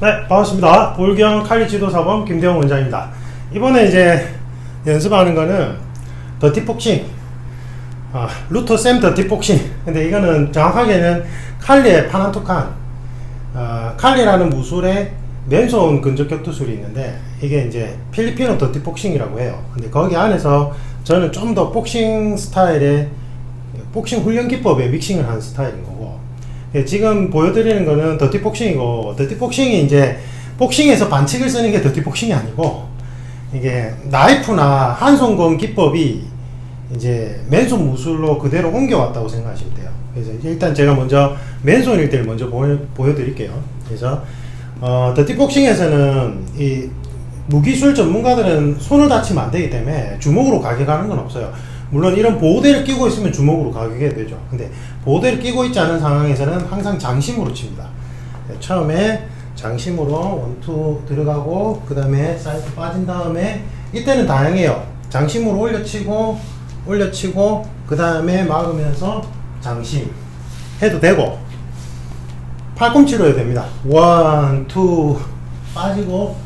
네, 반갑습니다. 볼경 칼리 지도사범 김대웅 원장입니다. 이번에 이제 연습하는 거는 더티복싱, 루터 샘 더티복싱. 근데 이거는 정확하게는 칼리의 파난투칸, 칼리라는 무술에 맨손 근접 격투술이 있는데 이게 이제 필리핀어 더티복싱이라고 해요. 근데 거기 안에서 저는 좀 더 복싱 스타일의 복싱 훈련 기법에 믹싱을 하는 스타일인 거고, 지금 보여드리는 거는 더티복싱이고, 더티복싱이 이제 복싱에서 반칙을 쓰는 게 더티복싱이 아니고, 이게 나이프나 한손검 기법이 이제 맨손 무술로 그대로 옮겨왔다고 생각하시면 돼요. 그래서 일단 제가 먼저 맨손일 때를 먼저 보여드릴게요. 그래서 더티복싱에서는 이 무기술 전문가들은 손을 다치면 안 되기 때문에 주먹으로 가격하는 건 없어요. 물론 이런 보호대를 끼고 있으면 주먹으로 가격해야 되죠. 근데 보호대를 끼고 있지 않은 상황에서는 항상 장심으로 칩니다. 처음에 장심으로 원투 들어가고, 그 다음에 사이드 빠진 다음에, 이때는 다양해요. 장심으로 올려치고 그 다음에 막으면서 장심 해도 되고, 팔꿈치로 해도 됩니다. 원, 투 빠지고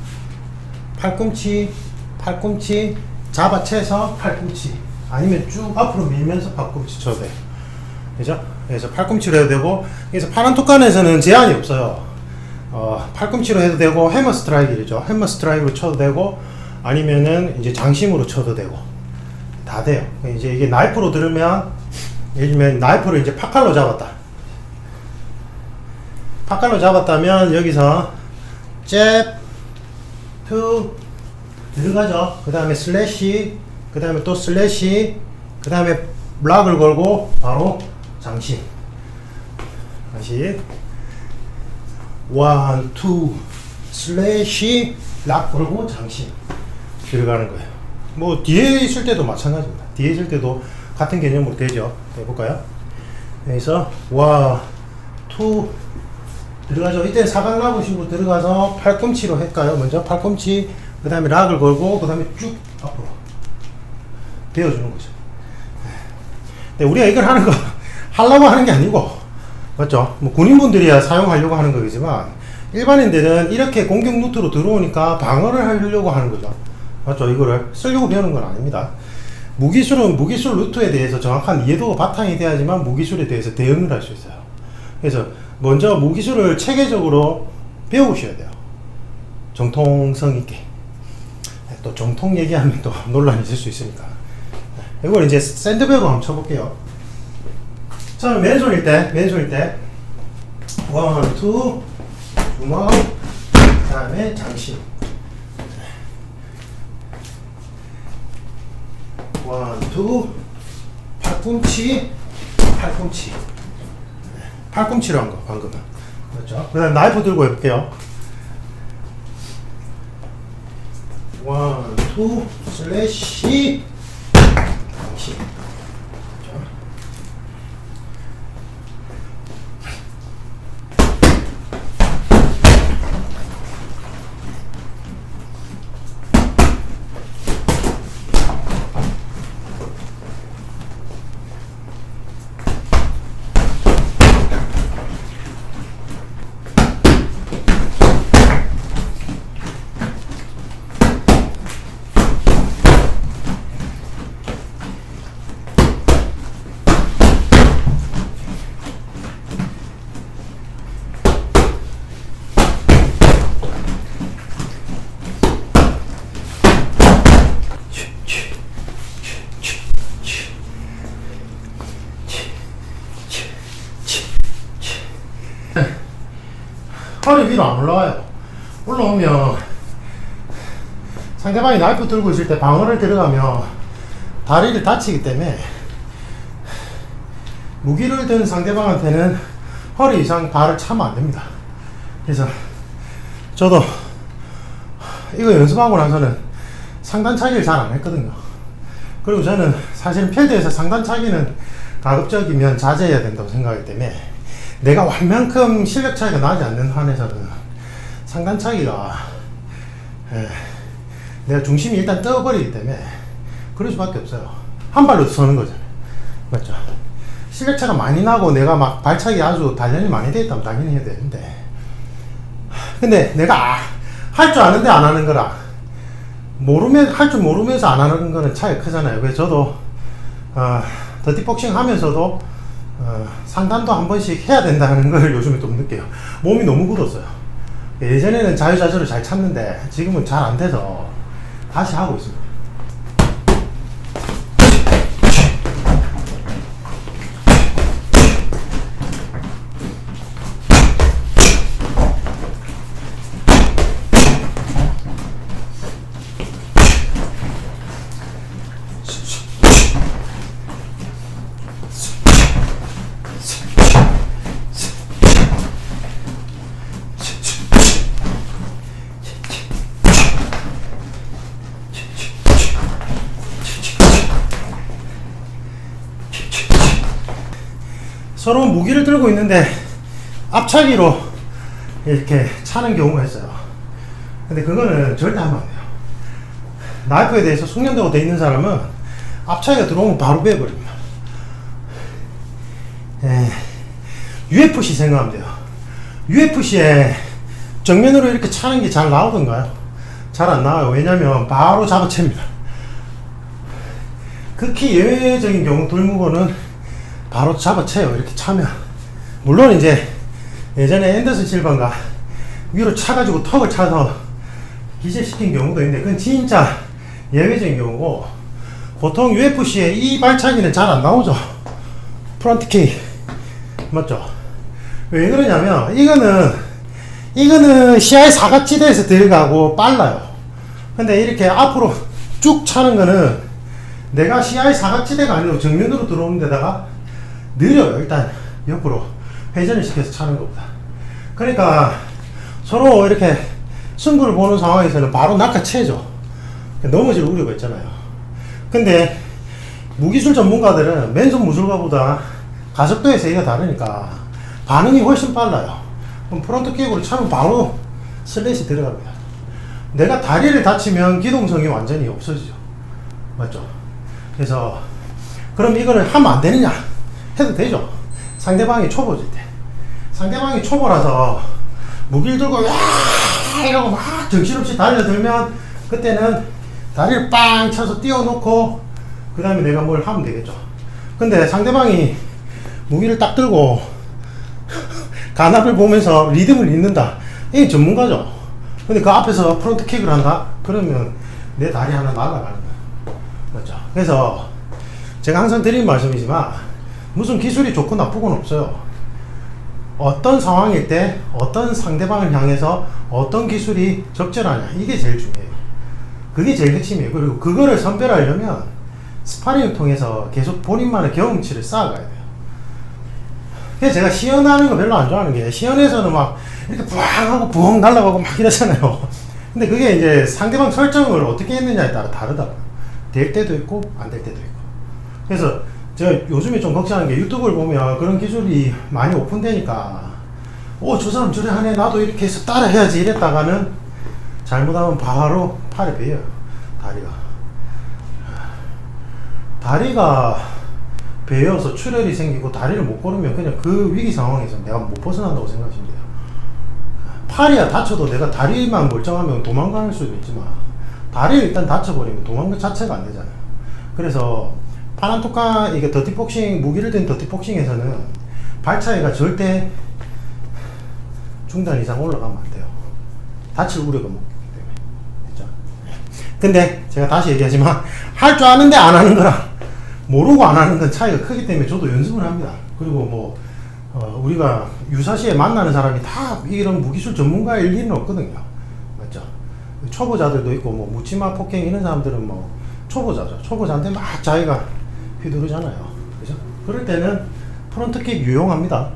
팔꿈치 잡아채서 팔꿈치, 아니면 쭉 앞으로 밀면서 팔꿈치 쳐도 돼요. 그죠? 그래서 팔꿈치로 해도 되고, 그래서 파난투칸에서는 제한이 없어요. 팔꿈치로 해도 되고, 해머 스트라이크죠. 해머 스트라이크로 쳐도 되고, 아니면은 이제 장심으로 쳐도 되고, 다 돼요. 이제 이게 나이프로 들으면, 예를 들면 나이프로 이제 팥칼로 잡았다. 팥칼로 잡았다면 여기서 잽, 투 들어가죠. 그 다음에 슬래시, 그 다음에 또 슬래시, 그 다음에 락을 걸고 바로 장심. 다시 원, 투, 슬래시, 락 걸고 장심 들어가는 거예요. 뭐 뒤에 있을 때도 마찬가지입니다. 뒤에 있을 때도 같은 개념으로 되죠. 해볼까요? 여기서 원, 투 들어가죠. 이때 사각나무식으로 들어가서 팔꿈치로 할까요? 먼저 팔꿈치, 그 다음에 락을 걸고, 그 다음에 쭉 앞으로 베어주는 거죠. 근데 우리가 이걸 하려고 하는 게 아니고, 맞죠? 뭐 군인분들이야 사용하려고 하는 거겠지만, 일반인들은 이렇게 공격 루트로 들어오니까 방어를 하려고 하는 거죠. 맞죠? 이거를 쓰려고 배우는 건 아닙니다. 무기술은 무기술 루트에 대해서 정확한 이해도가 바탕이 돼야지만 무기술에 대해서 대응을 할 수 있어요. 그래서 먼저 무기술을 체계적으로 배우셔야 돼요. 정통성 있게. 또 정통 얘기하면 또 논란이 있을 수 있으니까. 이걸 이제 샌드백으로 한번 쳐볼게요. 처음에 맨손일 때 원, 투, 주먹, 그 다음에 장심. 원, 투, 팔꿈치로 한 거, 방금은. 그렇죠? 그 다음에 나이프 들고 해볼게요. 원, 투, 슬래시, 장심. 허리 위로 안 올라와요. 올라오면 상대방이 나이프 들고 있을 때 방어를 들어가면 다리를 다치기 때문에 무기를 든 상대방한테는 허리 이상 발을 차면 안 됩니다. 그래서 저도 이거 연습하고 나서는 상단차기를 잘 안 했거든요. 그리고 저는 사실 필드에서 상단차기는 가급적이면 자제해야 된다고 생각하기 때문에, 내가 완만큼 실력 차이가 나지 않는 한에서는 상단차기가 내가 중심이 일단 떠버리기 때문에 그럴 수밖에 없어요. 한 발로 서는 거잖아요. 맞죠? 실력 차가 많이 나고 내가 막 발차기 아주 단련이 많이 돼 있다면 당연히 해야 되는데, 근데 내가 할 줄 아는데 안 하는 거랑 할 줄 모르면서 안 하는 거는 차이가 크잖아요. 그래서 저도 더티복싱 하면서도 상담도 한 번씩 해야 된다는 걸 요즘에 좀 느껴요. 몸이 너무 굳었어요. 예전에는 자유자재로 잘 참는데 지금은 잘 안 돼서 다시 하고 있습니다. 서로 무기를 들고 있는데 앞차기로 이렇게 차는 경우가 있어요. 근데 그거는 절대 하면 안 돼요. 나이프에 대해서 숙련도가 돼 있는 사람은 앞차기가 들어오면 바로 빼버립니다. UFC 생각하면 돼요. UFC에 정면으로 이렇게 차는 게 잘 나오던가요? 잘 안 나와요. 왜냐면 바로 잡아챕니다. 극히 예외적인 경우 돌무고는 바로 잡아채요. 이렇게 차면. 물론 이제 예전에 앤더슨 실바가 위로 차가지고 턱을 차서 기절시킨 경우도 있는데 그건 진짜 예외적인 경우고, 보통 UFC에 이 발차기는 잘 안 나오죠. 프론트 킥 맞죠? 왜 그러냐면 이거는 시야의 사각지대에서 들어가고 빨라요. 근데 이렇게 앞으로 쭉 차는 거는 내가 시야의 사각지대가 아니고 정면으로 들어오는 데다가 느려요. 일단 옆으로 회전을 시켜서 차는 것보다. 그러니까 서로 이렇게 승부를 보는 상황에서는 바로 낚아채죠. 넘어질 우려가 있잖아요. 근데 무기술 전문가들은 맨손 무술가보다 가속도의 세기가 다르니까 반응이 훨씬 빨라요. 그럼 프론트킥으로 차면 바로 슬래시 들어갑니다. 내가 다리를 다치면 기동성이 완전히 없어지죠. 맞죠? 그래서 그럼 이거를 하면 안 되느냐? 해도 되죠. 상대방이 초보일 때. 상대방이 초보라서 무기를 들고 야 이러고 막 정신없이 달려들면 그때는 다리를 빵 쳐서 띄워놓고 그 다음에 내가 뭘 하면 되겠죠. 근데 상대방이 무기를 딱 들고 간압을 보면서 리듬을 잇는다. 이게 전문가죠. 근데 그 앞에서 프론트 킥을 한다? 그러면 내 다리 하나 날아가는 거예요. 맞죠? 그래서 제가 항상 드리는 말씀이지만 무슨 기술이 좋고 나쁘고는 없어요. 어떤 상황일 때 어떤 상대방을 향해서 어떤 기술이 적절하냐, 이게 제일 중요해요. 그게 제일 핵심이에요. 그리고 그거를 선별하려면 스파링을 통해서 계속 본인만의 경험치를 쌓아가야 돼요. 그래서 제가 시연하는 거 별로 안 좋아하는 게, 시연에서는 막 이렇게 부앙 하고 부엉 날아가고 막 이러잖아요. 근데 그게 이제 상대방 설정을 어떻게 했느냐에 따라 다르다고요. 될 때도 있고 안 될 때도 있고. 그래서 제가 요즘에 좀 걱정하는 게, 유튜브를 보면 그런 기술이 많이 오픈되니까 저 사람 저래 하네, 나도 이렇게 해서 따라 해야지 이랬다가는 잘못하면 바로 팔에 베여요. 다리가 베여서 출혈이 생기고 다리를 못 걸으면 그냥 그 위기 상황에서 내가 못 벗어난다고 생각하시면 돼요. 팔이야 다쳐도 내가 다리만 멀쩡하면 도망갈 수도 있지만 다리를 일단 다쳐버리면 도망갈 자체가 안 되잖아요. 그래서 파란토카, 이게 더티복싱, 무기를 든 더티복싱에서는 발 차이가 절대 중단 이상 올라가면 안 돼요. 다칠 우려가 없기 때문에. 그렇죠? 근데 제가 다시 얘기하지만 할 줄 아는데 안 하는 거랑 모르고 안 하는 건 차이가 크기 때문에 저도 연습을 합니다. 그리고 우리가 유사시에 만나는 사람이 다 이런 무기술 전문가일 리는 없거든요. 맞죠? 초보자들도 있고, 묻지마 폭행 이런 사람들은 초보자죠. 초보자인데 막 자기가 휘두르잖아요. 그죠? 그럴 때는 프론트킥 유용합니다.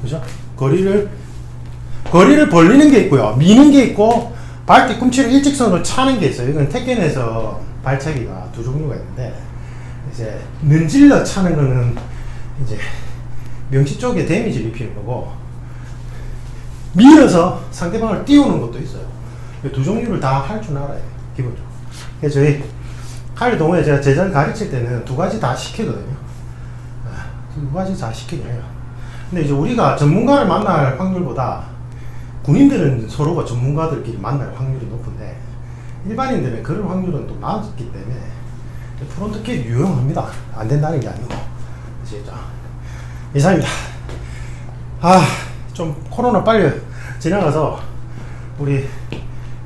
그죠? 거리를 벌리는 게 있고요. 미는 게 있고, 발 뒤꿈치를 일직선으로 차는 게 있어요. 이건 태권에서 발차기가 두 종류가 있는데, 이제 능질러 차는 거는 이제 명치 쪽에 데미지를 입히는 거고, 밀어서 상대방을 띄우는 것도 있어요. 두 종류를 다 할 줄 알아야 돼요, 기본적으로. 그래서 저희 칼 동호회 제가 제자를 가르칠 때는 두 가지 다 시키거든요. 두 가지 다 시키긴 해요. 근데 이제 우리가 전문가를 만날 확률보다 군인들은 서로가 전문가들끼리 만날 확률이 높은데 일반인들은 그럴 확률은 또 낮기 때문에 프론트킥 유용합니다. 안 된다는 게 아니고. 아시겠죠? 이상입니다. 좀 코로나 빨리 지나가서 우리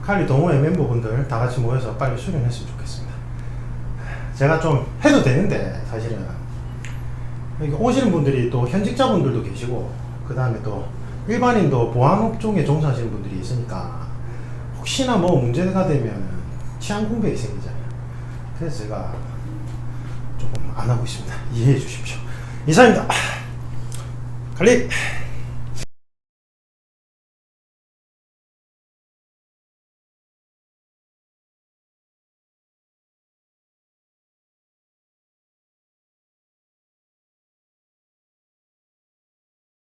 칼리 동호회 멤버분들 다 같이 모여서 빨리 수련했으면 좋겠습니다. 제가 좀 해도 되는데 사실은 여기 오시는 분들이 또 현직자분들도 계시고 그 다음에 또 일반인도 보안업종에 종사하시는 분들이 있으니까 혹시나 뭐 문제가 되면 치안 공백이 생기잖아요. 그래서 제가 조금 안 하고 있습니다. 이해해 주십시오. 이상입니다. 칼리